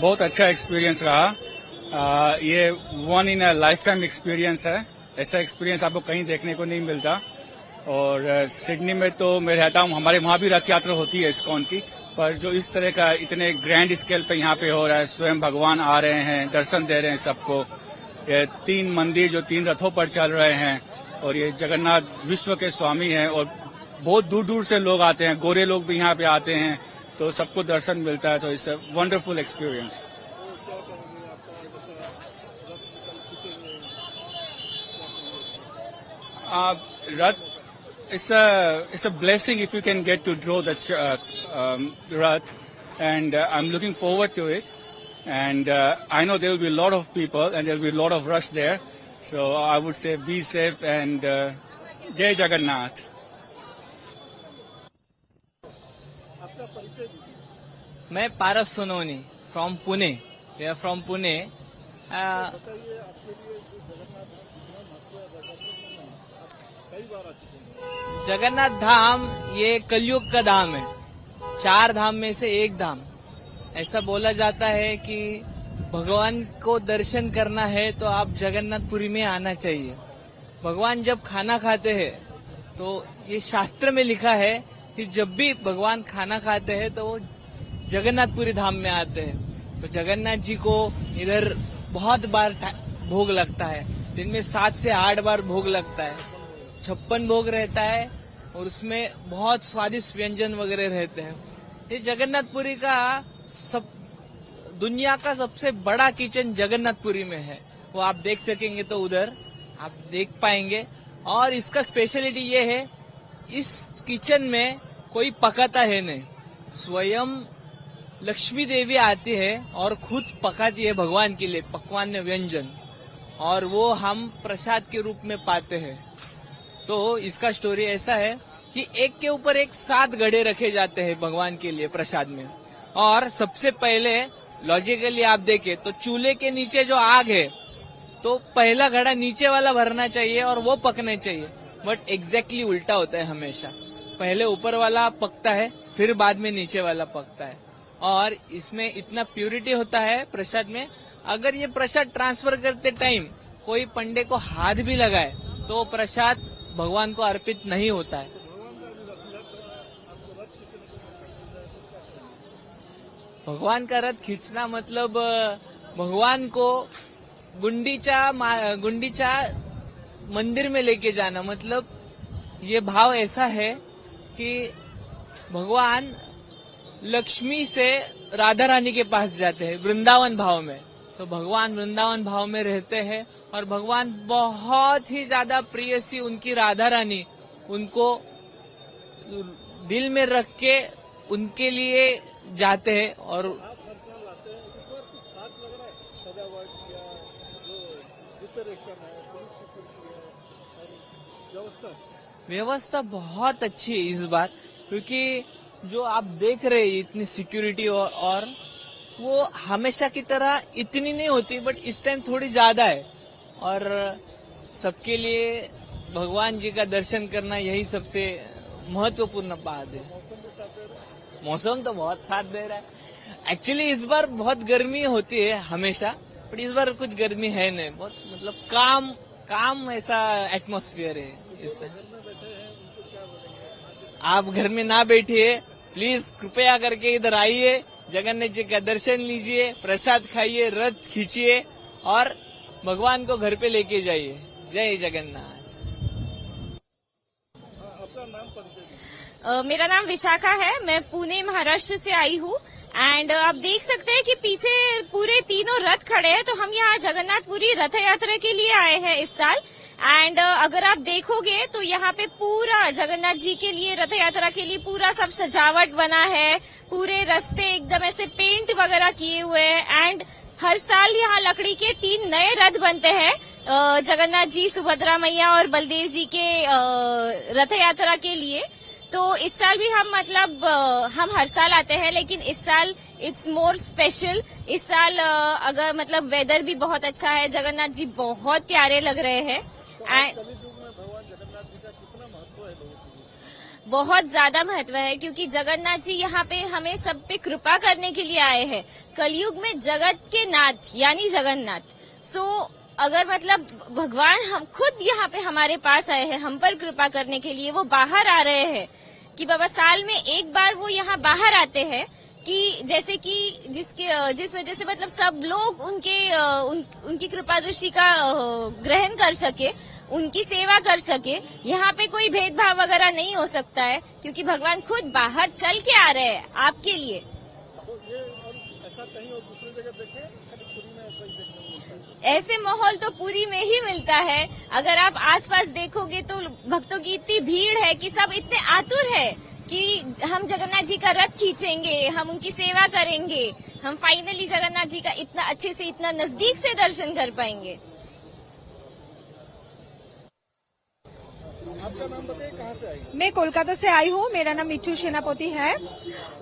बहुत अच्छा एक्सपीरियंस रहा। ये one in a life time experience है। ऐसा एक्सपीरियंस आपको कहीं देखने को नहीं मिलता। और सिडनी में तो मैं रहता हूँ, हमारे वहां भी रथ यात्रा होती है इस्कॉन की, पर जो इस तरह का इतने ग्रैंड स्केल पे यहाँ पे हो रहा है, स्वयं भगवान आ रहे हैं, दर्शन दे रहे हैं सबको। ये 3 मंदिर जो 3 रथों पर चल रहे हैं, और ये जगन्नाथ विश्व के स्वामी हैं, और बहुत दूर दूर से लोग आते हैं, गोरे लोग भी यहाँ पे आते हैं, तो सबको दर्शन मिलता है। तो it's a wonderful experience. Rath it's a blessing if you can get to draw the Rath, and I'm looking forward to it. And I know there will be a lot of people and there will be a lot of rush there. So I would say be safe and Jai Jagannath. मैं Paras Sononi from Pune. We are from Pune. Jagannath Dham ये कलयुग का धाम है, 4 धाम में से एक धाम। ऐसा बोला जाता है कि भगवान को दर्शन करना है तो आप जगन्नाथपुरी में आना चाहिए। भगवान जब खाना खाते हैं तो ये शास्त्र में लिखा है कि जब भी भगवान खाना खाते हैं तो वो जगन्नाथपुरी धाम में आते हैं। तो जगन्नाथ जी को इधर बहुत बार भोग लगता है, दिन में 7 से 8 बार भोग लगता है। 56 भोग रहता है और उसमें बहुत स्वादिष्ट व्यंजन वगैरह रहते हैं। ये जगन्नाथपुरी का दुनिया का सबसे बड़ा किचन जगन्नाथपुरी में है। वो आप देख सकेंगे तो उधर आप देख पाएंगे। और इसका स्पेशलिटी ये है, इस किचन में कोई पकाता है नहीं, स्वयं लक्ष्मी देवी आती है और खुद पकाती है भगवान के लिए पकवान व्यंजन, और वो हम प्रसाद के रूप में पाते हैं। तो इसका स्टोरी ऐसा है कि एक के ऊपर एक 7 घड़े रखे जाते हैं भगवान के लिए प्रसाद में। और सबसे पहले लॉजिकली आप देखें तो चूल्हे के नीचे जो आग है तो पहला घड़ा नीचे वाला भरना चाहिए और वो पकने चाहिए, बट एग्जैक्टली उल्टा होता है हमेशा। पहले ऊपर वाला पकता है, फिर बाद में नीचे वाला पकता है। और इसमें इतना प्यूरिटी होता है प्रसाद में, अगर ये प्रसाद ट्रांसफर करते टाइम कोई पंडे को हाथ भी लगाए तो प्रसाद भगवान को अर्पित नहीं होता है। भगवान का रथ खींचना मतलब भगवान को गुंडीचा मंदिर में लेके जाना। मतलब ये भाव ऐसा है कि भगवान लक्ष्मी से राधा रानी के पास जाते हैं वृंदावन भाव में। तो भगवान वृंदावन भाव में रहते हैं और भगवान बहुत ही ज्यादा प्रिय सी उनकी राधा रानी उनको दिल में रख के उनके लिए जाते हैं। और व्यवस्था बहुत अच्छी है इस बार, क्योंकि जो आप देख रहे हैं इतनी सिक्योरिटी और वो हमेशा की तरह इतनी नहीं होती, बट इस टाइम थोड़ी ज्यादा है। और सबके लिए भगवान जी का दर्शन करना यही सबसे महत्वपूर्ण बात है। मौसम तो बहुत साथ दे रहा है। एक्चुअली इस बार बहुत गर्मी होती है हमेशा, बट इस बार कुछ गर्मी है नहीं। बहुत मतलब काम ऐसा एटमॉस्फेयर है। इससे आप घर में ना बैठिए, प्लीज कृपया करके इधर आइए, जगन्नाथ जी का दर्शन लीजिए, प्रसाद खाइए, रथ खींचिए और भगवान को घर पे लेके जाइए। जय जगन्नाथ। मेरा नाम विशाखा है, मैं पुणे महाराष्ट्र से आई हूँ। एंड आप देख सकते हैं कि पीछे पूरे 3 रथ खड़े हैं। तो हम यहाँ जगन्नाथपुरी रथ यात्रा के लिए आए हैं इस साल। एंड अगर आप देखोगे तो यहाँ पे पूरा जगन्नाथ जी के लिए रथ यात्रा के लिए पूरा सब सजावट बना है, पूरे रास्ते एकदम ऐसे पेंट वगैरह किए हुए हैं। एंड हर साल यहाँ लकड़ी के 3 नए रथ बनते हैं, जगन्नाथ जी, सुभद्रा मैया और बलदेव जी के रथ यात्रा के लिए। तो इस साल भी हम हम हर साल आते हैं, लेकिन इस साल इट्स मोर स्पेशल। इस साल अगर वेदर भी बहुत अच्छा है, जगन्नाथ जी बहुत प्यारे लग रहे हैं। बहुत ज्यादा महत्व है, क्योंकि जगन्नाथ जी यहाँ पे हमें सब पे कृपा करने के लिए आए हैं। कलयुग में जगत के नाथ यानी जगन्नाथ। सो अगर मतलब भगवान हम खुद यहाँ पे हमारे पास आए हैं, हम पर कृपा करने के लिए वो बाहर आ रहे हैं कि बाबा साल में एक बार वो यहाँ बाहर आते हैं, कि जैसे कि जिस वजह से मतलब सब लोग उनकी कृपा दृष्टि का ग्रहण कर सके, उनकी सेवा कर सके। यहाँ पे कोई भेदभाव वगैरह नहीं हो सकता है, क्योंकि भगवान खुद बाहर चल के आ रहे हैं आपके लिए। तो ये ऐसा कहीं और दूसरी जगह देखे, पुरी में ऐसा ही देखने को मिलता है? ऐसे माहौल तो पुरी में ही मिलता है। अगर आप आसपास देखोगे तो भक्तों की इतनी भीड़ है कि सब इतने आतुर है कि हम जगन्नाथ जी का रथ खींचेंगे, हम उनकी सेवा करेंगे, हम फाइनली जगन्नाथ जी का इतना अच्छे से, इतना नजदीक से दर्शन कर पाएंगे। आपका नाम बताइए, कहाँ से आई? मैं कोलकाता से आई हूँ। मेरा नाम मिट्टू सेनापति है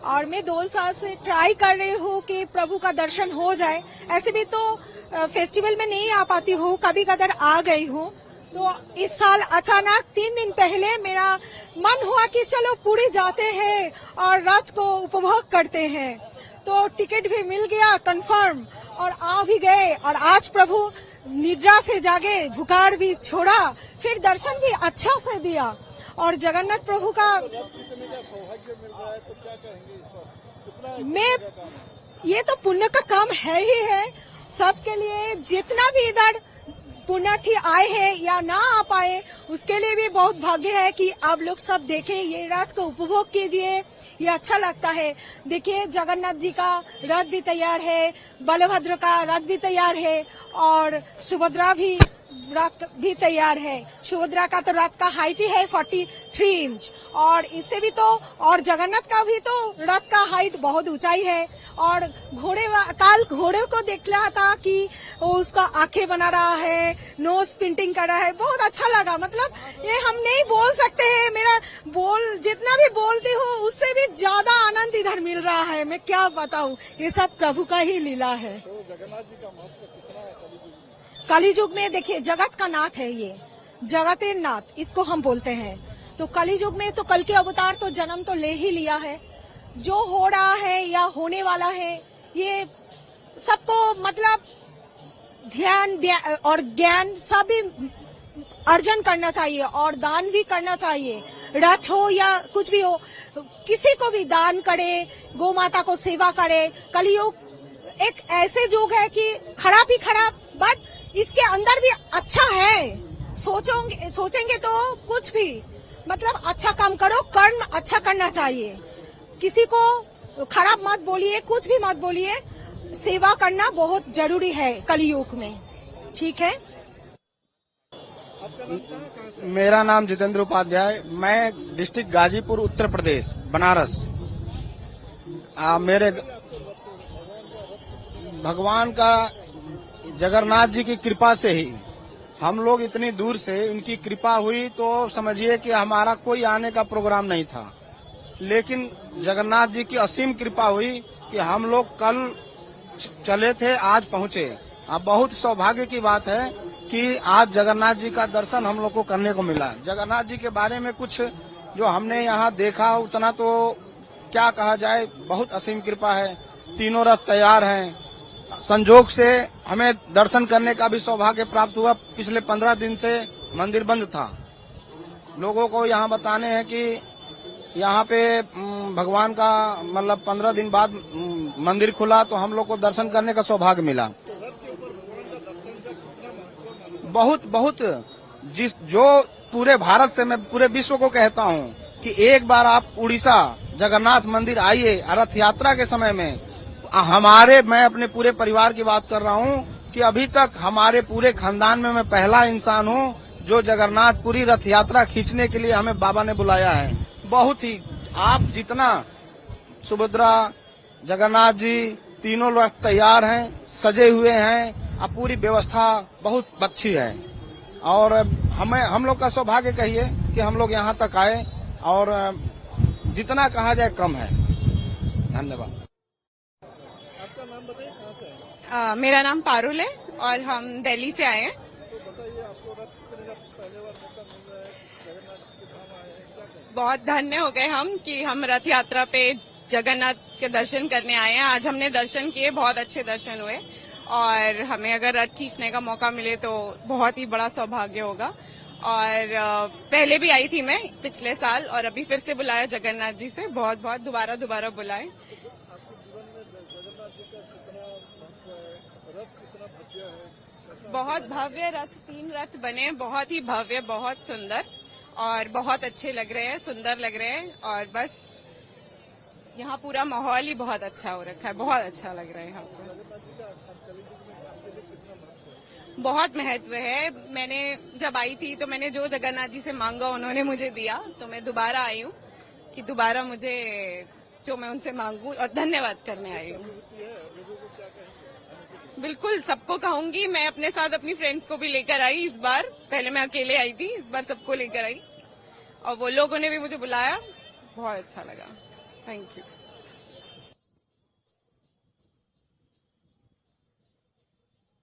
और मैं 2 साल से ट्राई कर रही हूँ कि प्रभु का दर्शन हो जाए। ऐसे भी तो फेस्टिवल में नहीं आ पाती हूँ, कभी कदर आ गई हूँ। तो इस साल अचानक 3 दिन पहले मेरा मन हुआ कि चलो पुरी जाते हैं और रात को उपभोग करते हैं। तो टिकट भी मिल गया कंफर्म और आ भी गए। और आज प्रभु निद्रा से जागे, भुखार भी छोड़ा, फिर दर्शन भी अच्छा से दिया। और जगन्नाथ प्रभु का सौभाग्य मिल रहा है, तो क्या कहेंगे इस पर? मैं ये तो पुण्य का काम है ही है सबके लिए। जितना भी इधर पुण्यार्थी आए हैं या ना आ पाए, उसके लिए भी बहुत भाग्य है कि आप लोग सब देखें, ये रात को उपभोग कीजिए, ये अच्छा लगता है। देखिए जगन्नाथ जी का रथ भी तैयार है, बलभद्र का रथ भी तैयार है और सुभद्रा भी रथ भी तैयार है। सुभद्रा का तो रथ का हाइट ही है 43 इंच और इससे भी तो, और जगन्नाथ का भी तो रथ का हाइट बहुत ऊंचाई है। और काल घोड़े को देख रहा था कि वो उसका आंखें बना रहा है, नोज पेंटिंग कर रहा है, बहुत अच्छा लगा। मतलब ये हम नहीं बोल सकते हैं, मेरा जितना भी बोलती हूँ उससे भी ज्यादा आनंद इधर मिल रहा है। मैं क्या बताऊँ, ये सब प्रभु का ही लीला है। तो जगन्नाथ जी का महत्व कितना है कलियुग में? देखिए जगत का नाथ है, ये जगते नाथ इसको हम बोलते हैं। तो कलियुग में तो कल के अवतार तो जन्म तो ले ही लिया है। जो हो रहा है या होने वाला है, ये सबको मतलब ध्यान और ज्ञान सब भी अर्जन करना चाहिए और दान भी करना चाहिए। रथ हो या कुछ भी हो, किसी को भी दान करे, गौ माता को सेवा करे। कलियुग एक ऐसे युग है कि खराब ही खराब, बट इसके अंदर भी अच्छा है। सोचेंगे तो कुछ भी मतलब अच्छा काम करो, कर्म अच्छा करना चाहिए। किसी को खराब मत बोलिए, कुछ भी मत बोलिए। सेवा करना बहुत जरूरी है कलियुग में, ठीक है? आपका नाम कहाँ से? मेरा नाम जितेंद्र उपाध्याय, मैं डिस्ट्रिक्ट गाजीपुर उत्तर प्रदेश बनारस। मेरे भगवान का जगन्नाथ जी की कृपा से ही हम लोग इतनी दूर से, उनकी कृपा हुई तो समझिए कि हमारा कोई आने का प्रोग्राम नहीं था, लेकिन जगन्नाथ जी की असीम कृपा हुई कि हम लोग कल चले थे, आज पहुंचे। अब बहुत सौभाग्य की बात है कि आज जगन्नाथ जी का दर्शन हम लोग को करने को मिला। जगन्नाथ जी के बारे में कुछ जो हमने यहाँ देखा उतना तो क्या कहा जाए, बहुत असीम कृपा है। तीनों रथ तैयार हैं। संजोग से हमें दर्शन करने का भी सौभाग्य प्राप्त हुआ। पिछले 15 दिन से मंदिर बंद था। लोगों को यहाँ बताने हैं कि यहाँ पे भगवान का मतलब 15 दिन बाद मंदिर खुला तो हम लोग को दर्शन करने का सौभाग्य मिला। बहुत जो पूरे भारत से, मैं पूरे विश्व को कहता हूँ कि एक बार आप उड़ीसा जगन्नाथ मंदिर आइए। रथ यात्रा के समय में मैं अपने पूरे परिवार की बात कर रहा हूँ कि अभी तक हमारे पूरे खानदान में मैं पहला इंसान हूँ जो जगन्नाथपुरी रथ यात्रा खींचने के लिए हमें बाबा ने बुलाया है। बहुत ही, आप जितना सुभद्रा जगन्नाथ जी तीनों रथ तैयार हैं, सजे हुए हैं। अब पूरी व्यवस्था बहुत अच्छी है और हम लोग का सौभाग्य कहिए कि हम लोग यहाँ तक आए और जितना कहा जाए कम है। धन्यवाद। आपका नाम बताइए, कहाँ से आए? मेरा नाम पारुल है और हम दिल्ली से आए हैं। तो बताइए, आपको रथ चलने का पहले बार मौका मिल रहा है, जगन्नाथ जी के धाम आए हैं, क्या कहेंगे? बहुत धन्य हो गए हम कि हम रथ यात्रा पे जगन्नाथ के दर्शन करने आए हैं। आज हमने दर्शन किए, बहुत अच्छे दर्शन हुए और हमें अगर रथ खींचने का मौका मिले तो बहुत ही बड़ा सौभाग्य होगा। और पहले भी आई थी मैं पिछले साल और अभी फिर से बुलाया जगन्नाथ जी से, बहुत बहुत दोबारा बुलाए। बहुत भव्य रथ, 3 रथ बने, बहुत ही भव्य, बहुत सुंदर और बहुत अच्छे लग रहे हैं, सुंदर लग रहे हैं। और बस यहाँ पूरा माहौल ही बहुत अच्छा हो रखा है, बहुत अच्छा लग रहा है यहाँ पर। बहुत महत्व है। मैंने जब आई थी तो मैंने जो जगन्नाथ जी से मांगा उन्होंने मुझे दिया, तो मैं दोबारा आई हूँ कि दोबारा मुझे जो मैं उनसे मांगू और धन्यवाद करने आई हूँ। बिल्कुल सबको कहूंगी, मैं अपने साथ अपनी फ्रेंड्स को भी लेकर आई इस बार। पहले मैं अकेले आई थी, इस बार सबको लेकर आई और वो लोगों ने भी मुझे बुलाया, बहुत अच्छा लगा। Thank you.